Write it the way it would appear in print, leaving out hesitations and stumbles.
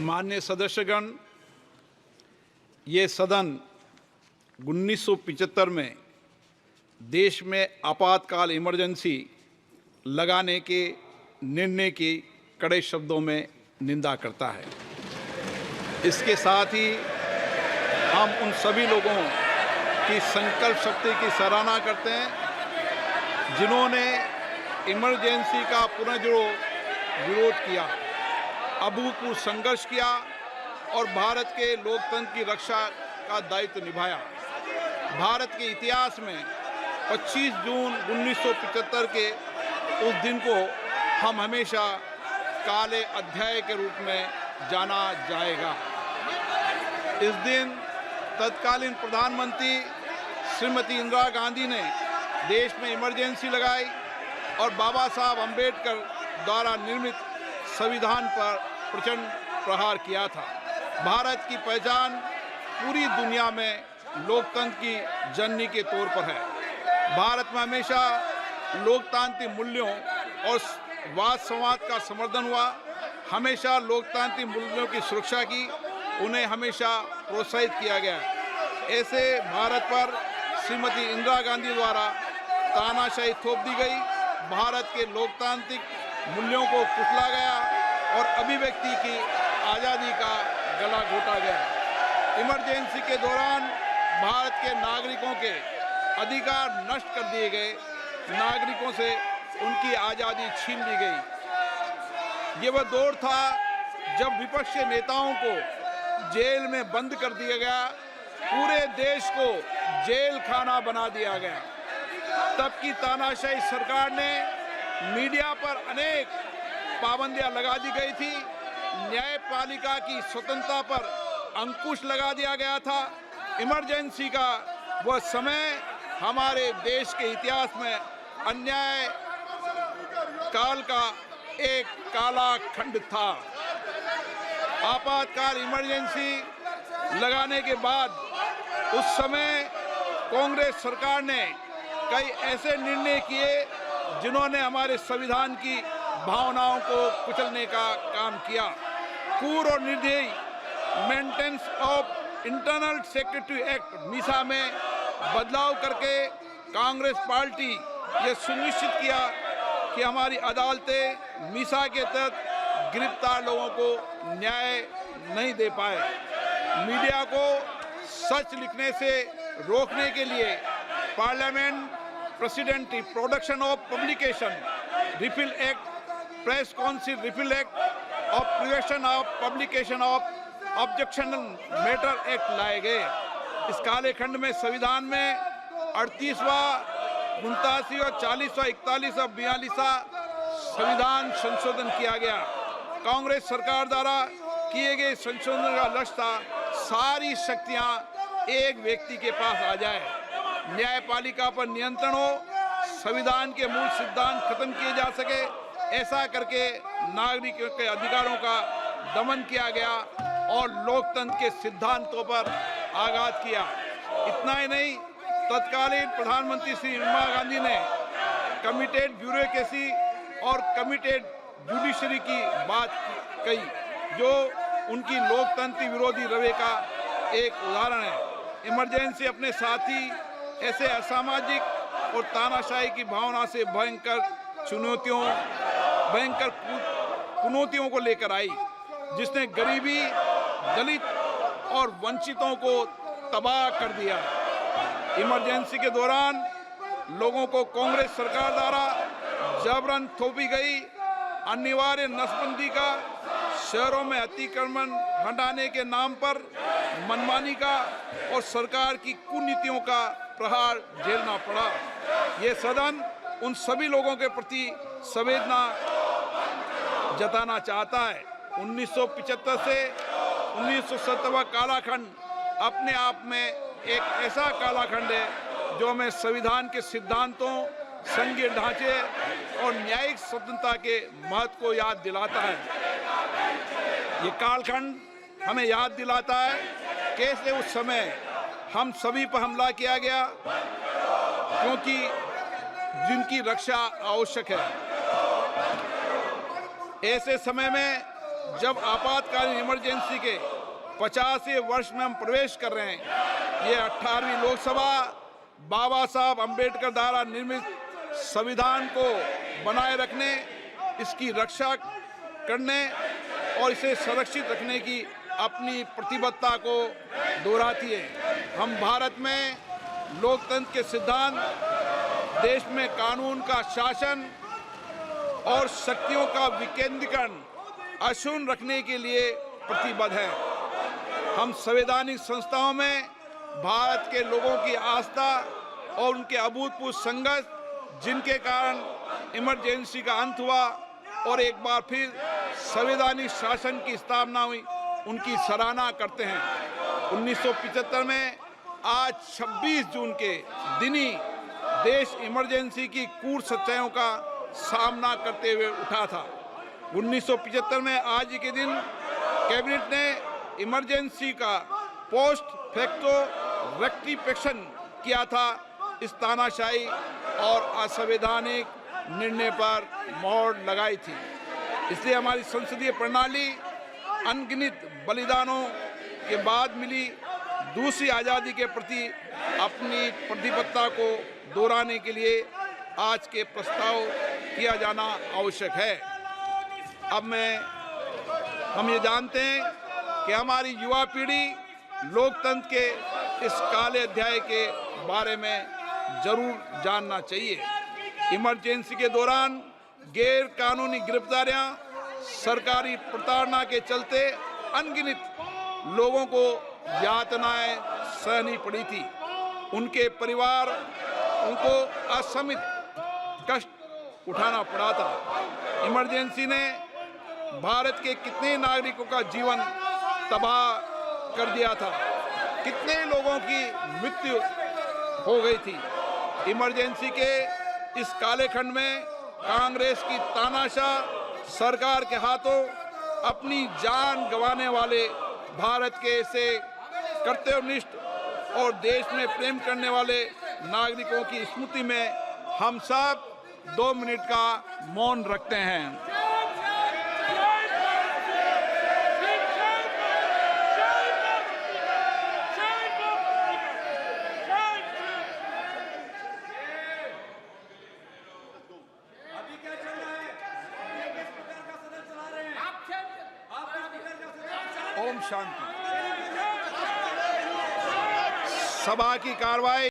माननीय सदस्यगण, ये सदन 1975 में देश में आपातकाल इमरजेंसी लगाने के निर्णय की कड़े शब्दों में निंदा करता है। इसके साथ ही हम उन सभी लोगों की संकल्प शक्ति की सराहना करते हैं जिन्होंने इमरजेंसी का पुनर्विरोध विरोध किया, अभूतपूर्व संघर्ष किया और भारत के लोकतंत्र की रक्षा का दायित्व निभाया। भारत के इतिहास में 25 जून 1975 के उस दिन को हम हमेशा काले अध्याय के रूप में जाना जाएगा। इस दिन तत्कालीन प्रधानमंत्री श्रीमती इंदिरा गांधी ने देश में इमरजेंसी लगाई और बाबा साहब अम्बेडकर द्वारा निर्मित संविधान पर प्रचंड प्रहार किया था। भारत की पहचान पूरी दुनिया में लोकतंत्र की जननी के तौर पर है। भारत में हमेशा लोकतांत्रिक मूल्यों और वाद संवाद का समर्थन हुआ, हमेशा लोकतांत्रिक मूल्यों की सुरक्षा की, उन्हें हमेशा प्रोत्साहित किया गया। ऐसे भारत पर श्रीमती इंदिरा गांधी द्वारा तानाशाही थोप दी गई, भारत के लोकतांत्रिक मूल्यों को कुचला गया और अभिव्यक्ति की आज़ादी का गला घोटा गया। इमरजेंसी के दौरान भारत के नागरिकों के अधिकार नष्ट कर दिए गए, नागरिकों से उनकी आज़ादी छीन ली गई। ये वह दौर था जब विपक्ष के नेताओं को जेल में बंद कर दिया गया, पूरे देश को जेल खाना बना दिया गया। तब की तानाशाही सरकार ने मीडिया पर अनेक पाबंदियां लगा दी गई थी, न्यायपालिका की स्वतंत्रता पर अंकुश लगा दिया गया था। इमरजेंसी का वह समय हमारे देश के इतिहास में अन्याय काल का एक काला खंड था। आपातकाल इमरजेंसी लगाने के बाद उस समय कांग्रेस सरकार ने कई ऐसे निर्णय किए जिन्होंने हमारे संविधान की भावनाओं को कुचलने का काम किया। पूर्व और निर्दयी maintenance of internal secretary act Misa में बदलाव करके कांग्रेस पार्टी ये सुनिश्चित किया कि हमारी अदालतें मीसा के तहत गिरफ्तार लोगों को न्याय नहीं दे पाए। मीडिया को सच लिखने से रोकने के लिए parliament president production of publication refill act, press council refill act और prevention of publication of objectionable matter act लाए गए। इस काले खंड में संविधान में 38वां, 89वां, 40वां, 41वां, 42वां संविधान संशोधन किया गया। कांग्रेस सरकार द्वारा किए गए संशोधन का लक्ष्य था सारी शक्तियां एक व्यक्ति के पास आ जाए, न्यायपालिका पर नियंत्रण हो, संविधान के मूल सिद्धांत खत्म किए जा सके। ऐसा करके नागरिकों के अधिकारों का दमन किया गया और लोकतंत्र के सिद्धांतों पर आघात किया। इतना ही नहीं, तत्कालीन प्रधानमंत्री श्री इंदिरा गांधी ने कमिटेड ब्यूरोक्रेसी और कमिटेड जुडिशरी की बात कही, जो उनकी लोकतंत्र विरोधी रवैये का एक उदाहरण है। इमरजेंसी अपने साथी ऐसे असामाजिक और तानाशाही की भावना से भयंकर चुनौतियों को लेकर आई, जिसने गरीबी, दलित और वंचितों को तबाह कर दिया। इमरजेंसी के दौरान लोगों को कांग्रेस सरकार द्वारा जबरन थोपी गई अनिवार्य नसबंदी का, शहरों में अतिक्रमण हटाने के नाम पर मनमानी का और सरकार की कुनीतियों का प्रहार झेलना पड़ा। ये सदन उन सभी लोगों के प्रति संवेदना जताना चाहता है। 1975 से 1970 कालाखंड अपने आप में एक ऐसा कालाखंड है जो हमें संविधान के सिद्धांतों, संघीय ढांचे और न्यायिक स्वतंत्रता के महत्व को याद दिलाता है। ये कालखंड हमें याद दिलाता है कैसे उस समय हम सभी पर हमला किया गया, क्योंकि जिनकी रक्षा आवश्यक है। ऐसे समय में जब आपातकालीन इमरजेंसी के 50वें वर्ष में हम प्रवेश कर रहे हैं, ये 18वीं लोकसभा बाबा साहब अंबेडकर द्वारा निर्मित संविधान को बनाए रखने, इसकी रक्षा करने और इसे संरक्षित रखने की अपनी प्रतिबद्धता को दोहराती है। हम भारत में लोकतंत्र के सिद्धांत, देश में कानून का शासन और शक्तियों का विकेंद्रीकरण अक्षुण्ण रखने के लिए प्रतिबद्ध हैं। हम संवैधानिक संस्थाओं में भारत के लोगों की आस्था और उनके अभूतपूर्व संघर्ष, जिनके कारण इमरजेंसी का अंत हुआ और एक बार फिर संवैधानिक शासन की स्थापना हुई, उनकी सराहना करते हैं। 1975 में आज 26 जून के दिन ही देश इमरजेंसी की क्रूर सच्चाइयों का सामना करते हुए उठा था। 1975 में आज के दिन कैबिनेट ने इमरजेंसी का पोस्ट फैक्टो रेक्टिफिकेशन किया था। इस तानाशाही और असंवैधानिक निर्णय पर मोहर लगाई थी। इसलिए हमारी संसदीय प्रणाली अनगिनत बलिदानों के बाद मिली दूसरी आज़ादी के प्रति अपनी प्रतिबद्धता को दोहराने के लिए आज के प्रस्ताव किया जाना आवश्यक है। अब हम ये जानते हैं कि हमारी युवा पीढ़ी लोकतंत्र के इस काले अध्याय के बारे में जरूर जानना चाहिए। इमरजेंसी के दौरान गैर कानूनी गिरफ्तारियां, सरकारी प्रताड़ना के चलते अनगिनत लोगों को यातनाएं सहनी पड़ी थी। उनके परिवार उनको असमित कष्ट उठाना पड़ा था। इमरजेंसी ने भारत के कितने नागरिकों का जीवन तबाह कर दिया था, कितने लोगों की मृत्यु हो गई थी। इमरजेंसी के इस काले खंड में कांग्रेस की तानाशाह सरकार के हाथों अपनी जान गंवाने वाले भारत के ऐसे कर्तव्यनिष्ठ और देश में प्रेम करने वाले नागरिकों की स्मृति में हम सब 2 मिनट का मौन रखते हैं। ओम शांति। सभा की कार्रवाई